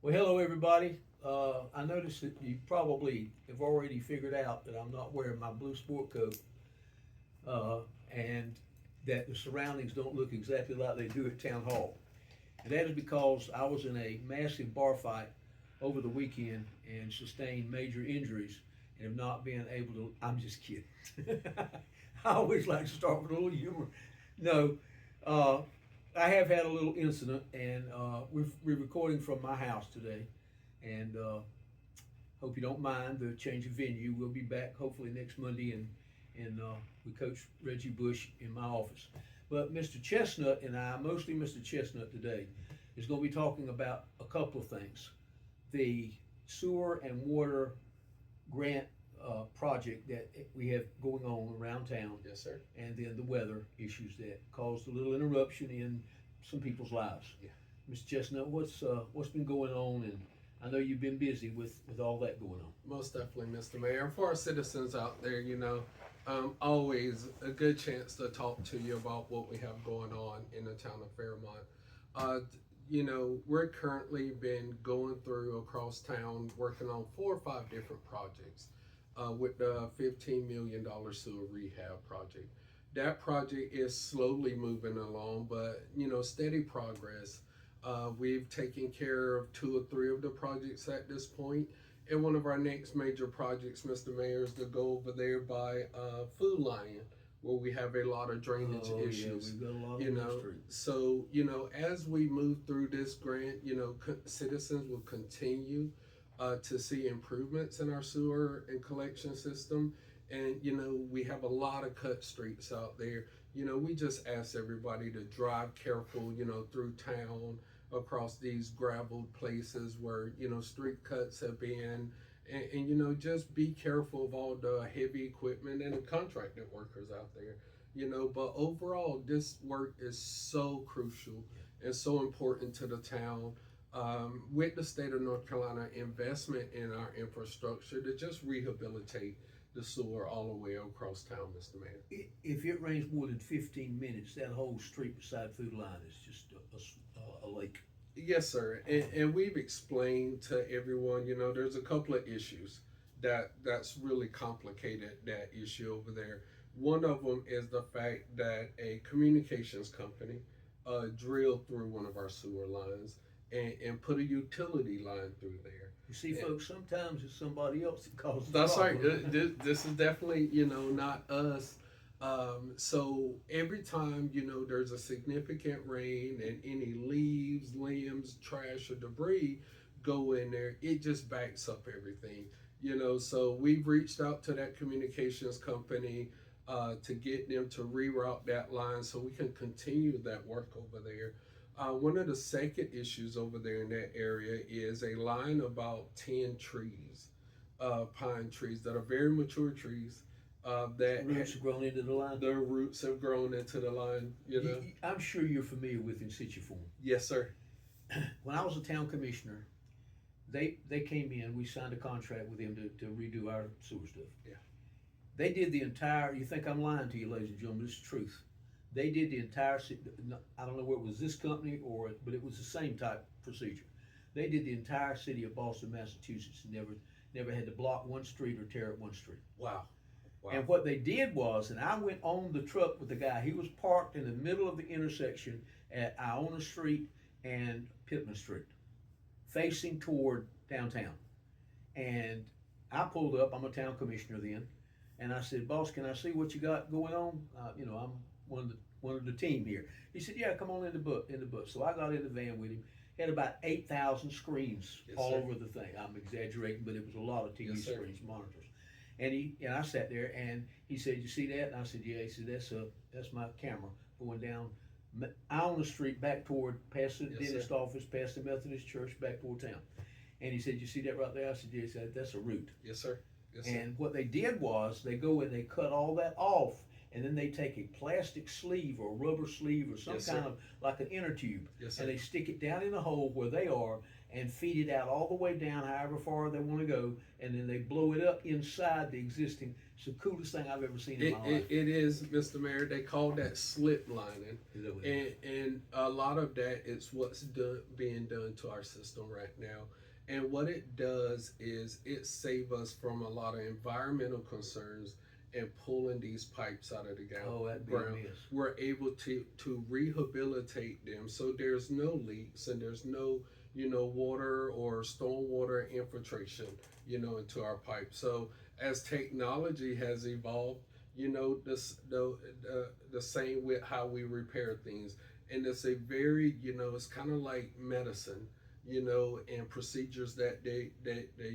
Well, hello everybody. I noticed that you probably have already figured out that I'm not wearing my blue sport coat, uh, and that the surroundings don't look exactly like they do at town hall. And that is because I was in a massive bar fight over the weekend and sustained major injuries and have not been able to. I'm just kidding. I always like to start with a little humor. No, uh, I have had a little incident, and we're recording from my house today, and hope you don't mind the change of venue. We'll be back hopefully next Monday, and we coach Reggie Bush in my office. But Mr. Chestnut and I, mostly Mr. Chestnut today, is going to be talking about a couple of things: the sewer and water grant project that we have going on around town, Yes, sir. and then the weather issues that caused a little interruption in some people's lives. Yeah. Mr. Chestnut, what's been going on? And I know you've been busy with all that going on. Most definitely, Mr. Mayor. And for our citizens out there, always a good chance to talk to you about what we have going on in the town of Fairmont. Uh, we're currently been going through across town working on 4 or 5 different projects with the $15 million sewer rehab project. That project is slowly moving along, but steady progress. We've taken care of 2 or 3 of the projects at this point. And one of our next major projects, Mr. Mayor, is to go over there by Food Lion, where we have a lot of drainage issues. Yeah, we've got a lot You on know, the street. so as we move through this grant, citizens will continue to see improvements in our sewer and collection system. And we have a lot of cut streets out there. We just ask everybody to drive careful, through town across these graveled places where street cuts have been, and just be careful of all the heavy equipment and the contracted workers out there. But overall, this work is so crucial and so important to the town. With the state of North Carolina investment in our infrastructure to just rehabilitate the sewer all the way across town, Mr. Mayor. If it rains more than 15 minutes, that whole street beside Food Line is just a lake. Yes, sir. And we've explained to everyone, there's a couple of issues that's really complicated that issue over there. One of them is the fact that a communications company drilled through one of our sewer lines and put a utility line through there. You see, folks, sometimes it's somebody else that causes the That's right. problem. This is definitely, not us. So every time, there's a significant rain and any leaves, limbs, trash, or debris go in there, it just backs up everything. So we've reached out to that communications company to get them to reroute that line so we can continue that work over there. One of the second issues over there in that area is a line about 10 trees, pine trees that are very mature trees. That Roots have grown into the line. their roots have grown into the line. I'm sure you're familiar with in situ form. Yes, sir. When I was a town commissioner, they came in. We signed a contract with them to redo our sewer stuff. Yeah. They did the entire. You think I'm lying to you, ladies and gentlemen? This is the truth. They did the entire. I don't know whether it was this company but it was the same type procedure. They did the entire city of Boston, Massachusetts. Never had to block one street or tear up one street. Wow. Wow. And what they did was, and I went on the truck with the guy. He was parked in the middle of the intersection at Iona Street and Pittman Street, facing toward downtown. And I pulled up. I'm a town commissioner then, and I said, "Boss, can I see what you got going on? I'm one of the team here." He said, "Yeah, come on in the bus." So I got in the van with him. Had about 8,000 screens Yes, all sir. over the thing. I'm exaggerating, but it was a lot of TV Yes, sir. screens, monitors. And I sat there, and he said, "You see that?" And I said, "Yeah." He said, "That's my camera going down Iona Street back toward past the Yes, dentist sir. office, past the Methodist church, back toward town." And he said, "You see that right there?" I said, "Yeah." He said, "That's a route." Yes, sir. Yes, sir. And what they did was they go and they cut all that off and then they take a plastic sleeve or a rubber sleeve or some Yes, kind sir. of like an inner tube, Yes, sir. and they stick it down in the hole where they are and feed it out all the way down, however far they want to go, and then they blow it up inside the existing. It's the coolest thing I've ever seen in my life. It is, Mr. Mayor. They call that slip lining, Is that what it is? and a lot of that is what's being done to our system right now. And what it does is it save us from a lot of environmental concerns and pulling these pipes out of the Oh, that'd be a ground. mess. We're able to rehabilitate them so there's no leaks and there's no water or stormwater infiltration into our pipes. So as technology has evolved, this the same with how we repair things, and it's a very it's kind of like medicine, and procedures that they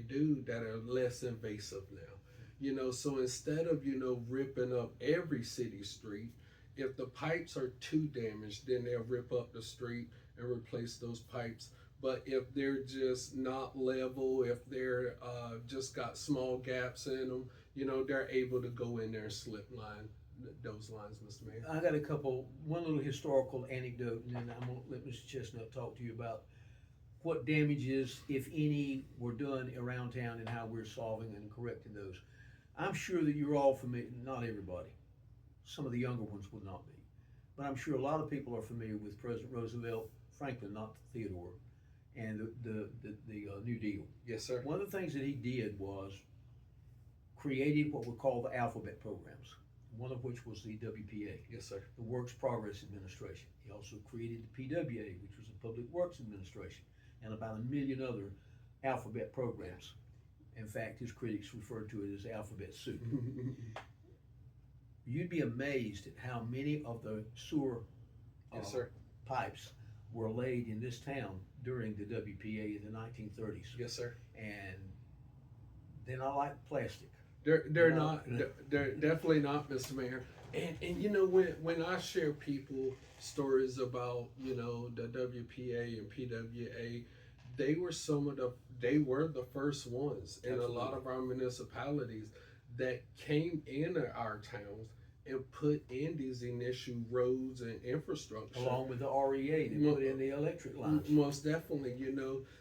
do that are less invasive now. So instead of ripping up every city street, if the pipes are too damaged, then they'll rip up the street and replace those pipes. But if they're just not level, if they're just got small gaps in them, they're able to go in there and slip line those lines, Mr. Mayor. I got one little historical anecdote, and then I'm gonna let Mr. Chestnut talk to you about what damages, if any, were done around town and how we're solving and correcting those. I'm sure that you're all familiar, not everybody, some of the younger ones would not be, but I'm sure a lot of people are familiar with President Roosevelt, Franklin, not Theodore, and the New Deal. Yes, sir. One of the things that he did was created what were called the alphabet programs, one of which was the WPA. Yes, sir. The Works Progress Administration. He also created the PWA, which was the Public Works Administration, and about a million other alphabet programs. In fact, his critics refer to it as alphabet soup. You'd be amazed at how many of the sewer Yes, sir. pipes were laid in this town during the WPA in the 1930s. Yes, sir. And they're not like plastic. They're not. They're definitely not, Mr. Mayor. And when I share people stories about the WPA and PWA, they were the first ones in a lot of our municipalities that came into our towns and put in these initial roads and infrastructure. Along with the REA, they put in the electric lines. Most definitely,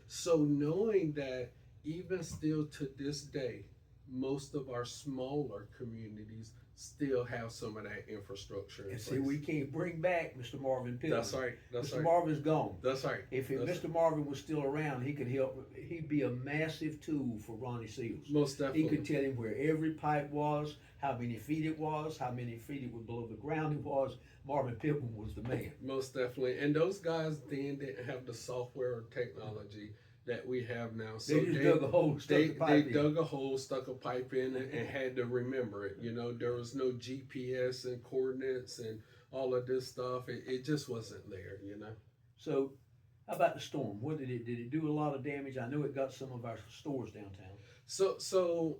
So knowing that even still to this day, most of our smaller communities still have some of that infrastructure in And place. see, we can't bring back Mr. Marvin Pittman. That's right. That's Mr. right. Marvin's gone. That's right. If Mr. Marvin was still around, he could help. He'd be a massive tool for Ronnie Seals. Most definitely. He could tell him where every pipe was, how many feet it was, how many feet it was below the ground it was. Marvin Pittman was the man. Most definitely. And those guys then didn't have the software or technology that we have now. So They just dug a hole, stuck the pipe they in. dug a hole, stuck a pipe in, and had to remember it. There was no GPS and coordinates and all of this stuff. It just wasn't there. So, how about the storm? What did it do? A lot of damage. I know it got some of our stores downtown. So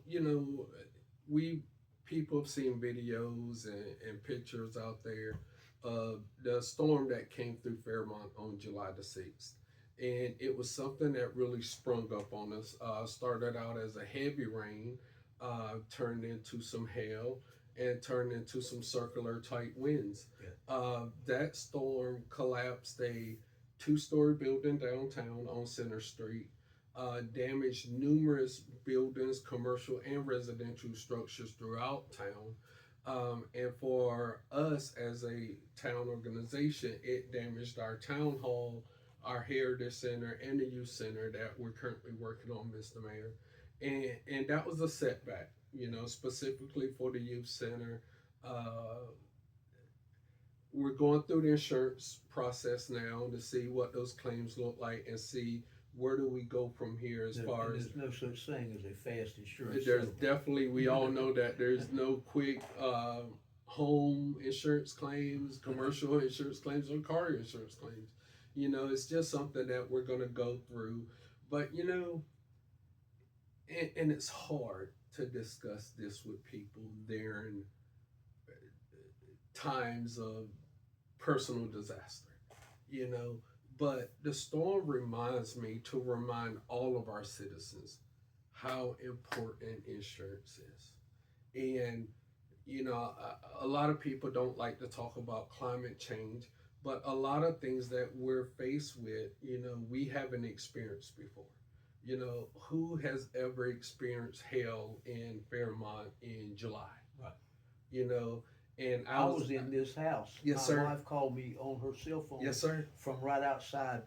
we people have seen videos and pictures out there of the storm that came through Fairmont on July the 6th. And it was something that really sprung up on us. Started out as a heavy rain, turned into some hail, and turned into some circular type winds. Yeah. That storm collapsed a 2-story building downtown on Center Street, damaged numerous buildings, commercial and residential structures throughout town. And for us as a town organization, it damaged our town hall, our Heritage Center, and the Youth Center that we're currently working on, Mr. Mayor. And that was a setback, specifically for the Youth Center. We're going through the insurance process now to see what those claims look like and see where do we go from here as far as... There's no such thing as a fast insurance. There's definitely, we all know that there's no quick home insurance claims, commercial insurance claims, or car insurance claims. It's just something that we're going to go through. But, and it's hard to discuss this with people during times of personal disaster, But the storm reminds me to remind all of our citizens how important insurance is. And, you know, a lot of people don't like to talk about climate change, but a lot of things that we're faced with, you know, we haven't experienced before. You know, who has ever experienced hail in Fairmont in July? Right. You know, and I was in this house. Yes, My sir. wife called me on her cell phone Yes, sir. from right outside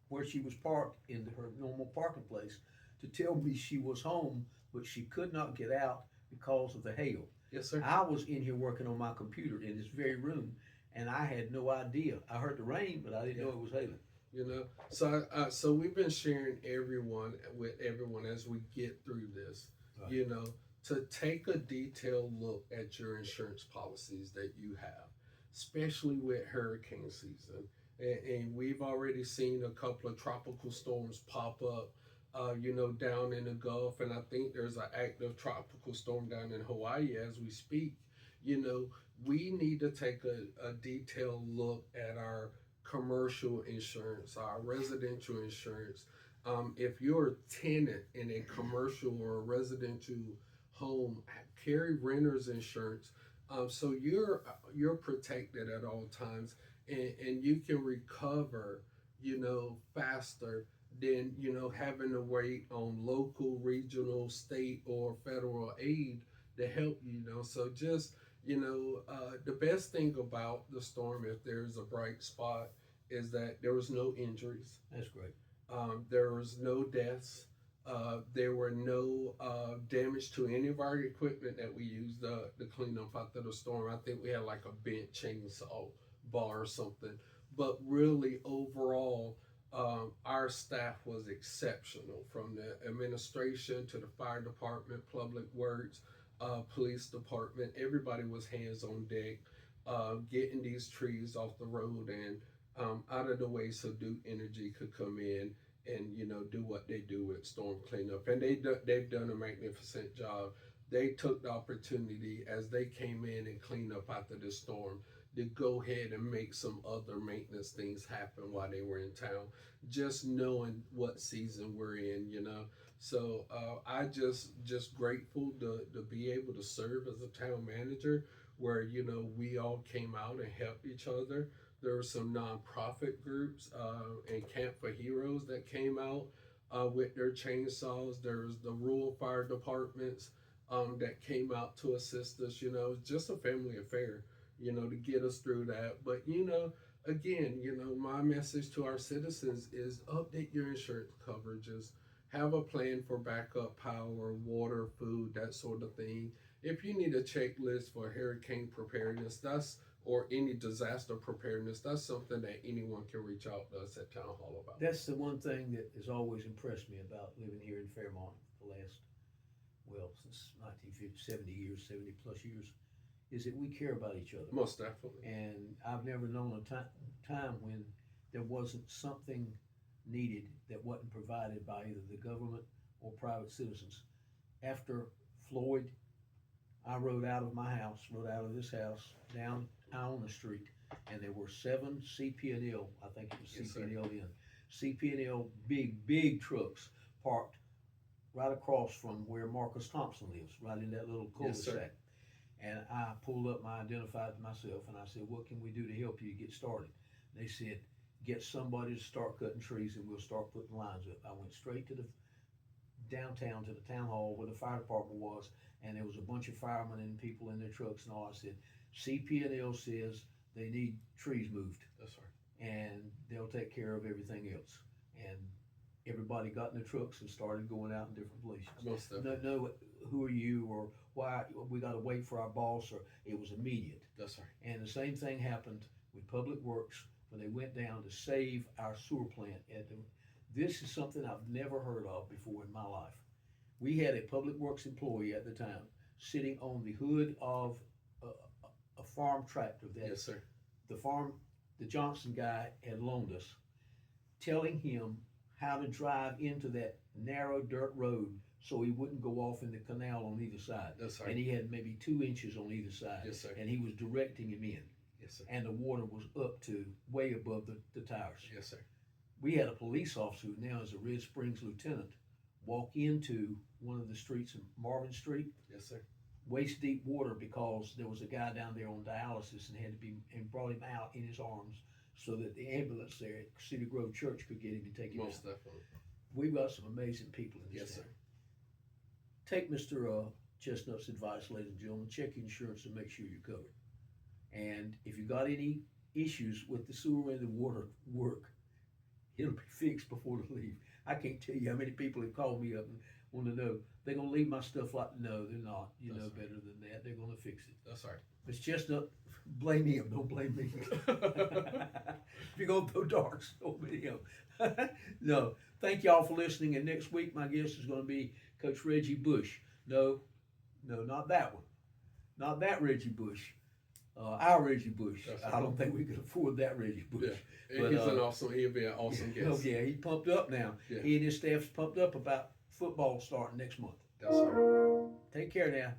where she was parked in her normal parking place to tell me she was home, but she could not get out because of the hail. Yes, sir. I was in here working on my computer in this very room, and I had no idea. I heard the rain, but I didn't know it was hailing. You know, so we've been sharing everyone with everyone as we get through this. Right. You know, to take a detailed look at your insurance policies that you have, especially with hurricane season. And we've already seen a couple of tropical storms pop up, you know, down in the Gulf. And I think there's an active tropical storm down in Hawaii as we speak. You know, we need to take a detailed look at our commercial insurance, our residential insurance. If you're a tenant in a commercial or a residential home, carry renter's insurance, so you're protected at all times, and you can recover, you know, faster than, you know, having to wait on local, regional, state, or federal aid to help you. You know, so just, you know, the best thing about the storm, if there's a bright spot, is that there was no injuries. That's great. There was no deaths. There were no damage to any of our equipment that we used to clean up after the storm. I think we had like a bent chainsaw bar or something. But really, overall, our staff was exceptional, from the administration to the fire department, public works, police department. Everybody was hands on deck, getting these trees off the road and out of the way so Duke Energy could come in and, you know, do what they do with storm cleanup. And they've done a magnificent job. They took the opportunity as they came in and cleaned up after the storm to go ahead and make some other maintenance things happen while they were in town, just knowing what season we're in, you know. So I just grateful to be able to serve as a town manager, where, you know, we all came out and helped each other. There were some nonprofit groups and Camp for Heroes that came out with their chainsaws. There's the rural fire departments that came out to assist us. You know, it's just a family affair, you know, to get us through that. But, you know, again, you know, my message to our citizens is update your insurance coverages. Have a plan for backup power, water, food, that sort of thing. If you need a checklist for hurricane preparedness, or any disaster preparedness, that's something that anyone can reach out to us at Town Hall about. That's the one thing that has always impressed me about living here in Fairmont the last, well, since 1950, 70 years, 70 plus years, is that we care about each other. Most definitely. And I've never known a time when there wasn't something needed that wasn't provided by either the government or private citizens. After Floyd, I rode out of this house, down Iona Street, and there were 7 CP&L, I think it was Yes, CP&L then, CP&L big trucks parked right across from where Marcus Thompson lives, right in that little Yes, sir. cul-de-sac. And I pulled up, I identified myself, and I said, what can we do to help you get started? They said, get somebody to start cutting trees and we'll start putting lines up. I went straight to the downtown, to the town hall where the fire department was, and there was a bunch of firemen and people in their trucks and all. I said, CP&L says they need trees moved. That's right. And they'll take care of everything else. And everybody got in the trucks and started going out in different places. Most definitely. No, who are you, or why we got to wait for our boss, or it was immediate. That's right. And the same thing happened with Public Works when they went down to save our sewer plant. This is something I've never heard of before in my life. We had a Public Works employee at the time sitting on the hood of a farm tractor that Yes, sir. the Johnson guy had loaned us, telling him how to drive into that narrow dirt road so he wouldn't go off in the canal on either side. That's right. And he had maybe 2 inches on either side. Yes, sir. And he was directing him in. Yes, sir. And the water was up to way above the tires. Yes, sir. We had a police officer who now is a Red Springs lieutenant walk into one of the streets in Marvin Street Yes, sir. waist deep water because there was a guy down there on dialysis and had to be, and brought him out in his arms so that the ambulance there at Cedar Grove Church could get him and take him Most out. definitely. We've got some amazing people in this Yes, town. sir. Take Mr. Chestnut's advice, ladies and gentlemen. Check your insurance and make sure you're covered. And if you got any issues with the sewer and the water work, it'll be fixed before they leave. I can't tell you how many people have called me up and want to know. They're going to leave my stuff like, no, they're not. You know That's better than that. They're going to fix it. That's right. Mr. Chestnut, blame him. Don't blame me. If you're going to throw darts, don't blame him. No. Thank y'all for listening. And next week, my guest is going to be Coach Reggie Bush. No, not that one. Not that Reggie Bush. Our Reggie Bush. That's I right. don't think we could afford that Reggie Bush. Yeah. But, He'll be an awesome Oh guest. yeah, he's pumped up now. Yeah. He and his staff's pumped up about football starting next month. That's right. Take care now.